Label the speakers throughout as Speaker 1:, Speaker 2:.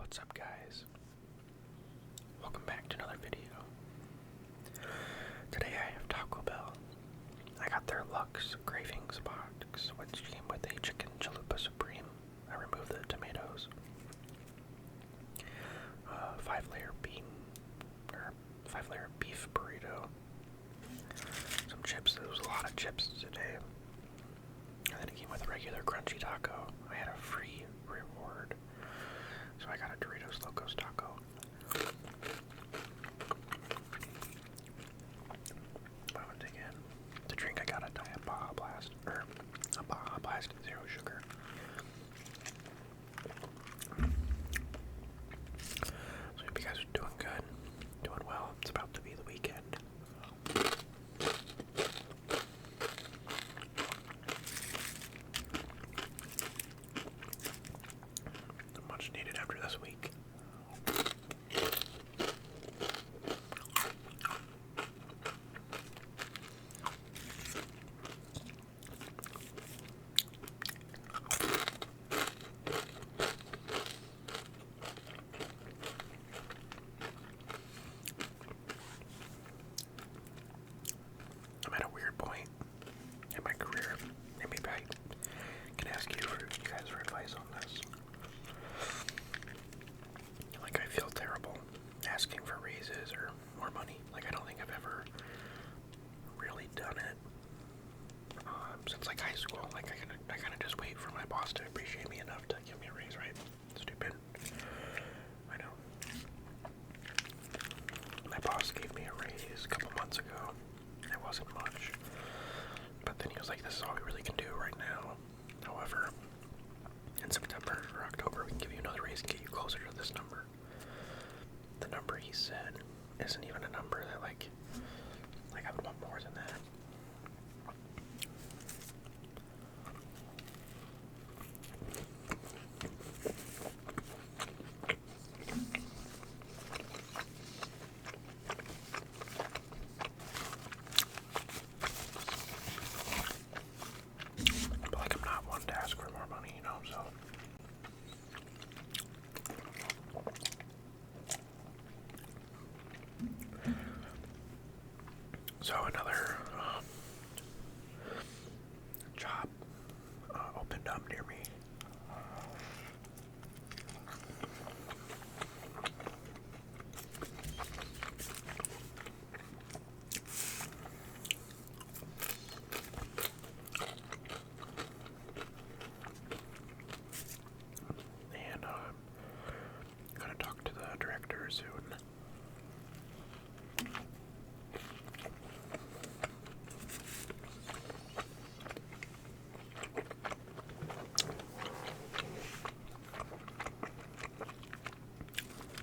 Speaker 1: What's up, guys? Welcome back to another video. Today I have Taco Bell. I got their Deluxe Cravings box, which came with a chicken chalupa supreme. I removed the tomatoes. 5-layer beef burrito. Some chips. There was a lot of chips today. And then it came with a regular crunchy taco. I had a free reward. So I got a Doritos Locos taco. I want to dig in. To drink, I got a Diet Baja Blast, or a Baja Blast Zero Sugar. So hope you guys are doing good, doing well. It's about to be the weekend. Much needed after this week. I'm at a weird point in my career, and maybe I can ask you guys for advice on this. Like, I feel terrible asking for raises or more money. Like, I don't think I've ever really done it since like high school. Like, I kind of just wait for my boss to appreciate me enough to give me a raise, right? Stupid. I know. My boss gave me a raise a couple months ago. It wasn't much, but then he was like, "This is all we really can do right now. However, in September or October, we can give you another raise and get you closer to this number." The number he said isn't even a number that like I would want more than that. But like, I'm not one to ask for more money, you know, so. So another job opened up near me. And I'm gonna talk to the director soon.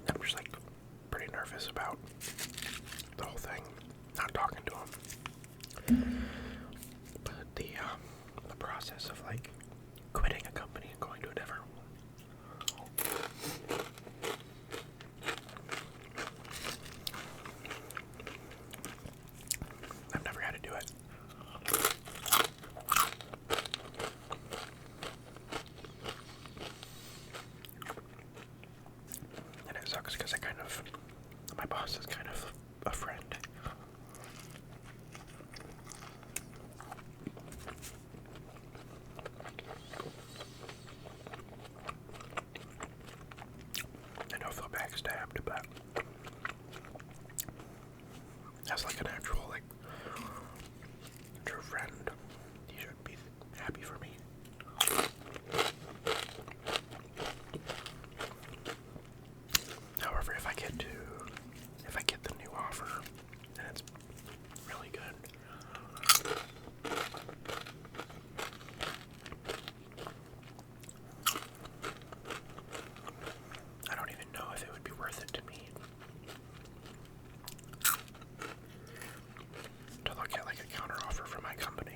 Speaker 1: I'm just like pretty nervous about the whole thing, not talking to him. But the process of like quitting a company and going to a different one. I've never had to do it. And it sucks because my boss is kind of a friend. I know I feel backstabbed, but as like an actual, like, true friend, he should be happy for me. However, if I get the new offer, then it's really good. I don't even know if it would be worth it to me to look at like a counter offer from my company.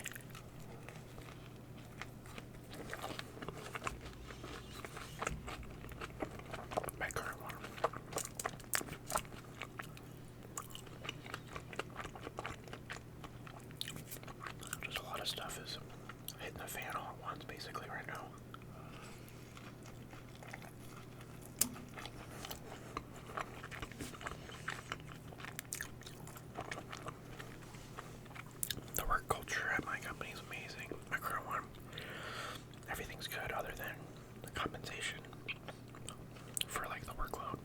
Speaker 1: My current one. Just a lot of stuff is hitting the fan all at once basically right now. compensation for like the workload.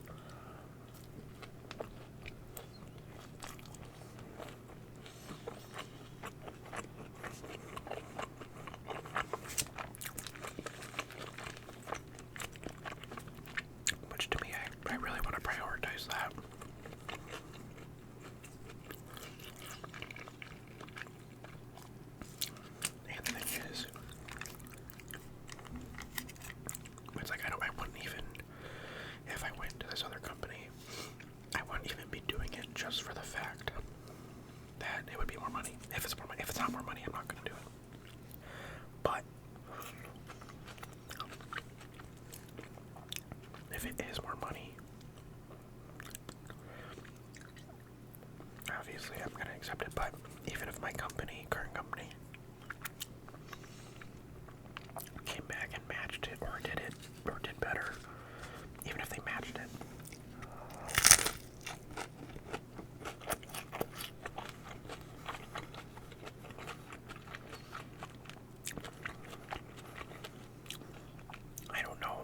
Speaker 1: Which to me, I really want to prioritize that. And the thing is, it's like I wouldn't even, if I went to this other company, I wouldn't even be doing it just for the fact that it would be more money. If it's more money, if it's not more money, I'm not going to do it. But if it is more money, obviously I'm going to accept it. But even if my current company, came back and matched it or did better, even if they matched it, I don't know,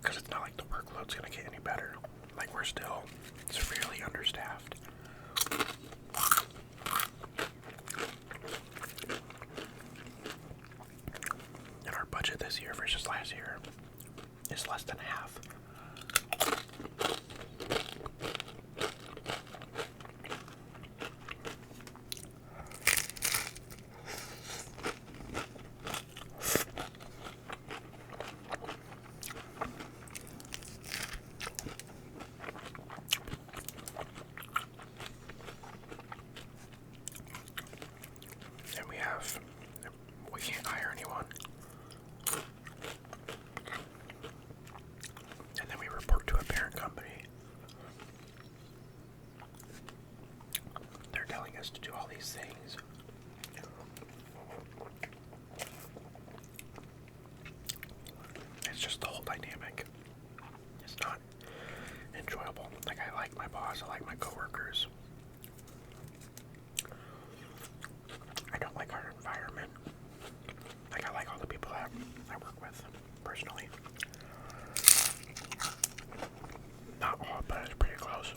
Speaker 1: because it's not like the workload's going to get any better. Like, we're still severely understaffed. And our budget this year versus last year is less than half. And we can't hire anyone. And then we report to a parent company. They're telling us to do all these things. It's just the whole dynamic. It's not enjoyable. Like, I like my boss, I like my coworkers. I don't like our environment. Like, I like all the people that I work with, personally. Not all, but it's pretty close.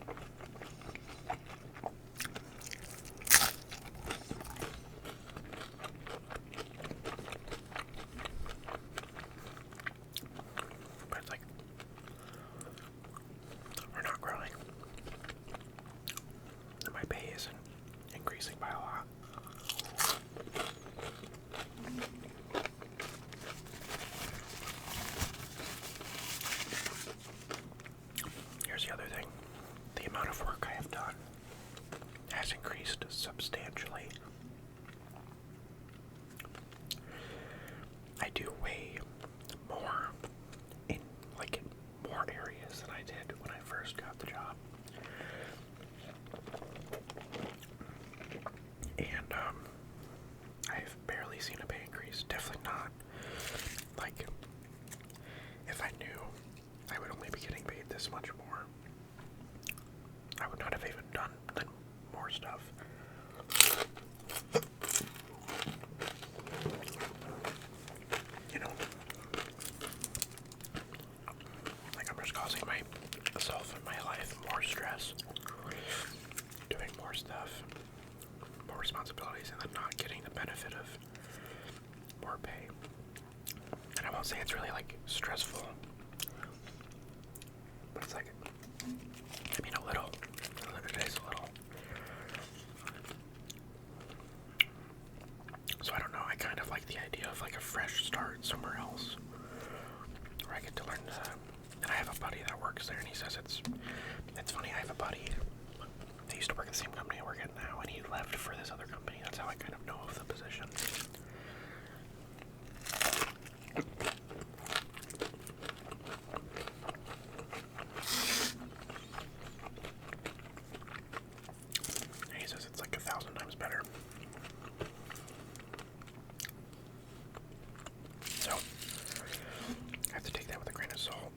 Speaker 1: But it's like, we're not growing. And my pay isn't increasing by a lot. Here's the other thing. The amount of work I have done has increased substantially. I do way more in more areas than I did when I first got the job. And I've barely seen a pay increase. Definitely not. Like, if I knew I would only be getting paid this much more, I would not have even done more stuff. You know, like, I'm just causing myself and my life more stress, doing more stuff, more responsibilities, and then not getting the benefit of more pay. And I won't say it's really like stressful, but it's like, I mean, a little. It is a little. So I don't know, I kind of like the idea of like a fresh start somewhere else, where I get to learn and I have a buddy that works there, and he says it's funny, I have a buddy, they used to work at the same company I work at now, and he left for this other company. That's how I kind of know of the position. He says it's like 1,000 times better. So, I have to take that with a grain of salt.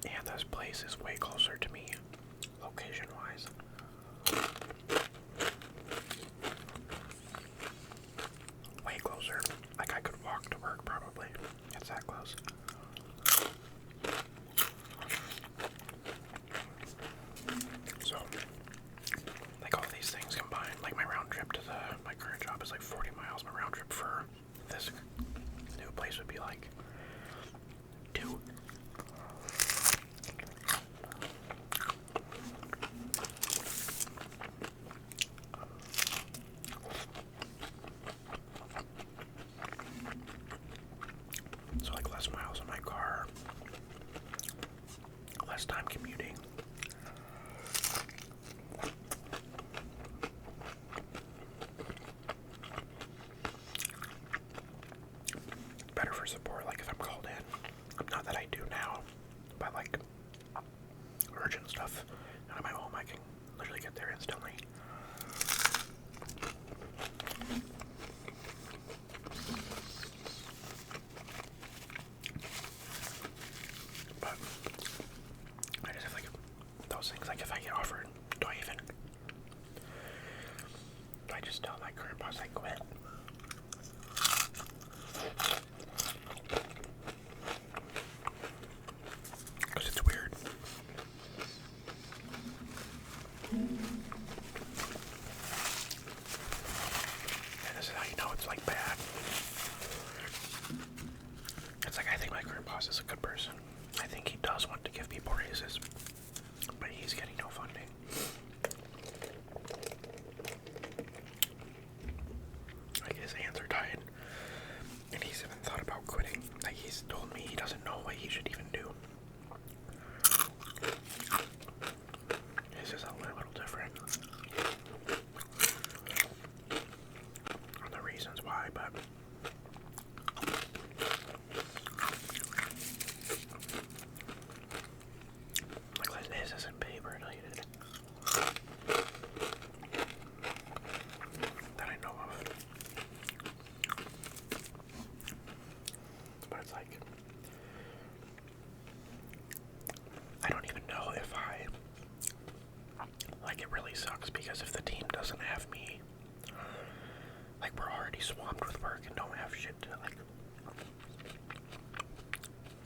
Speaker 1: And this place is way closer to me like my round trip to my current job is like 40 miles. My round trip for this new place would be like 2. So like less miles in my car, less time commuting. Better for support, like if I'm called in. Not that I do now, but like urgent stuff. And I'm at home, I can literally get there instantly. But I just have like those things, like if I get offered, do I just tell my current boss I quit? Because it's weird. And this is how you know it's like bad. It's like I think my current boss is a good person. I think he does want to give people raises, but he's getting no funding. Like his hands are tied, and he's even thought about quitting. Like he's told me he doesn't know what he should even do. His is a little different on the reasons why, but like his isn't pay related that I know of. But it's like I don't even know if like it really sucks because if the team doesn't have me, like we're already swamped with work and don't have shit to like,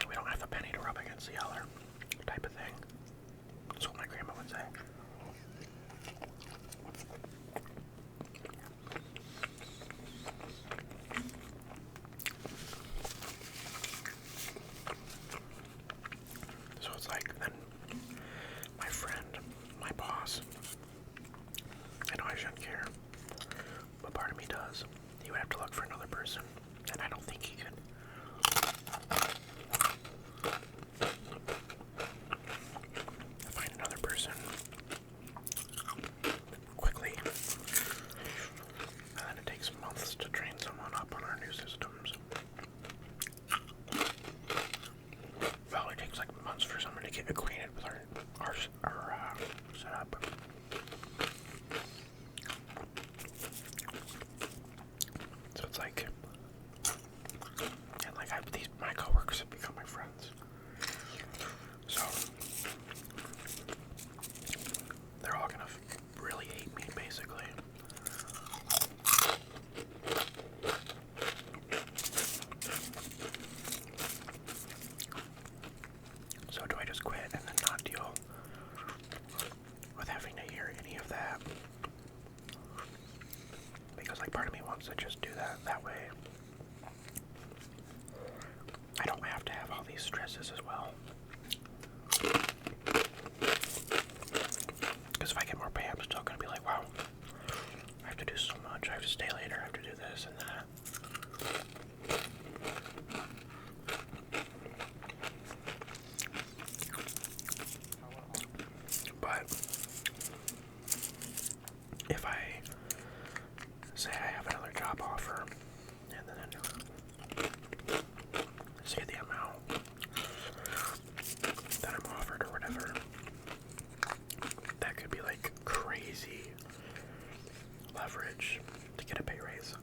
Speaker 1: we don't have a penny to rub against the other type of thing. That's what my grandma would say. So it's like then my friend, my boss, I know I shouldn't care, but part of me does. He would have to look for another person, and I don't think he could. Find another person quickly, and then it takes months to train someone up on our new systems. Well, it takes like months for someone to get acquainted with our setup. So it's like, and like my coworkers have become my friends. So they're all gonna really hate me, basically. So do I just quit and then not deal with having to hear any of that? Because like part of me wants to just do that way. I don't have to have all these stresses as well. Because if I get more pay, I'm still going to be like, wow, I have to do so much. I have to stay later. I have to do this and that. But if I say I have another job offer and then say the amount that I'm offered or whatever, that could be like crazy leverage to get a pay raise,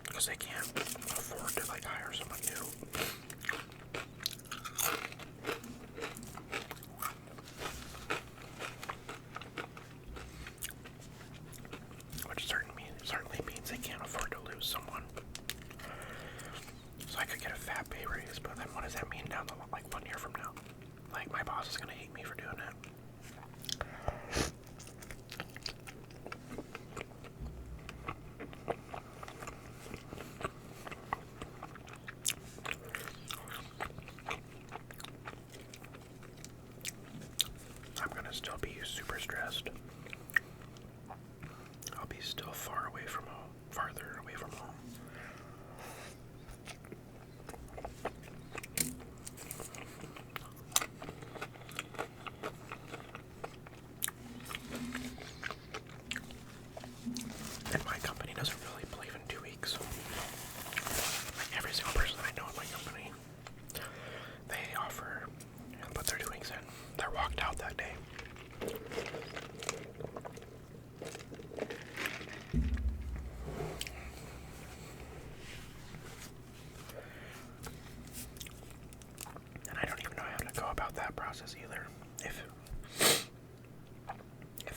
Speaker 1: because they can't afford to like hire someone new. Which certainly means they can't afford to lose someone. So I could get a fat pay raise, but then what does that mean down the like 1 year from now? Like my boss is gonna hate me for doing it.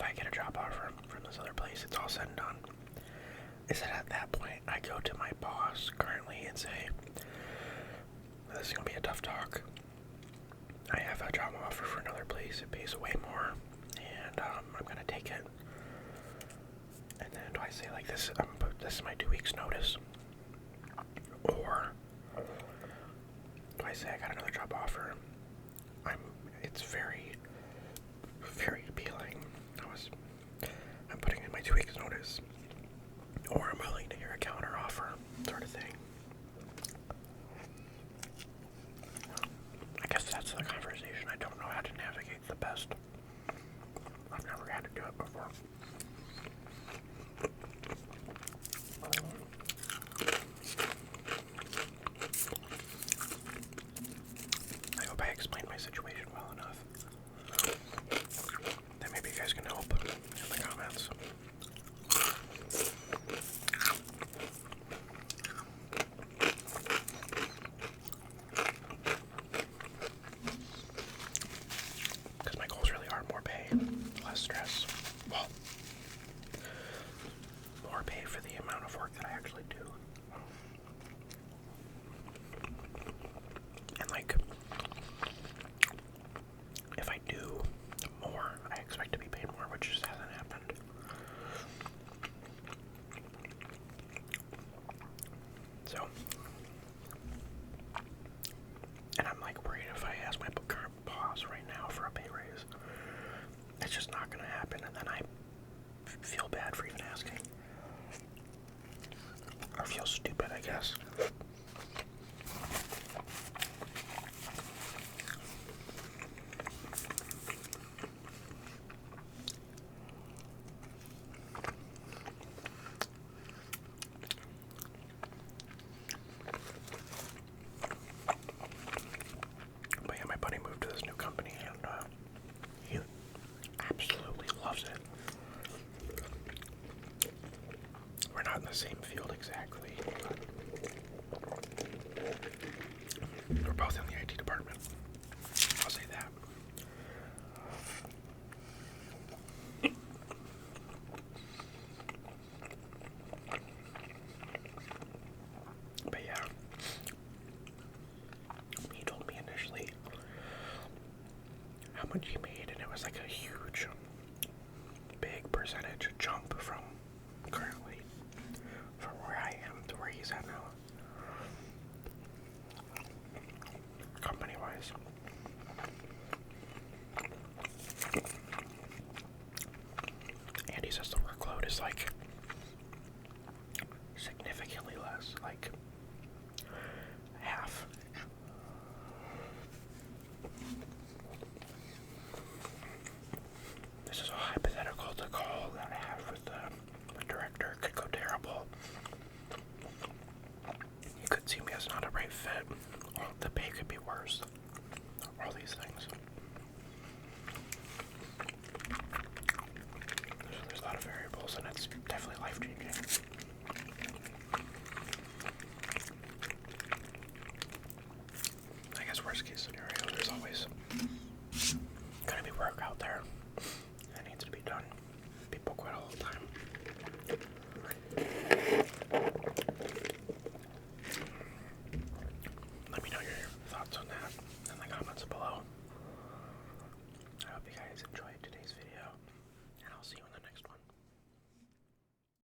Speaker 1: I get a job offer from this other place, it's all said and done, is that at that point I go to my boss currently and say, this is going to be a tough talk. I have a job offer for another place, it pays way more, and I'm going to take it. And then do I say like this, this is my 2 weeks notice? Or do I say I got another job offer? It's very, very appealing. I'm putting in my 2 weeks notice. Or I'm willing to hear a counter offer, sort of thing. I guess that's the conversation I don't know how to navigate the best. I've never had to do it before. I hope I explained my situation well enough. Then maybe you guys can help in the comments. Because my goals really are more pay, less stress. Well, more pay for the amount of work that I actually do. And like, if I do more, I expect to be paid more, which just hasn't happened. So, and I'm like worried if I ask my current boss right now for a pay raise, it's just not gonna happen, and then I feel bad for even asking. Or feel stupid, I guess. But yeah, my buddy moved to this new company, and he absolutely loves it. We're not in the same field exactly. We're both in the IT department. I'll say that. But yeah, he told me initially how much he made, and it was like a huge, big percentage jump from currently, from where I am to where he's at now, company-wise. And he says the workload is like significantly less, like half. This is a hypothetical. The call that I have with the director could go terrible. He could see me as not a right fit. Or the pay could be worse. All these things. There's a lot of variables, and it's definitely life-changing. I guess worst case scenario, there's always gonna be work out there.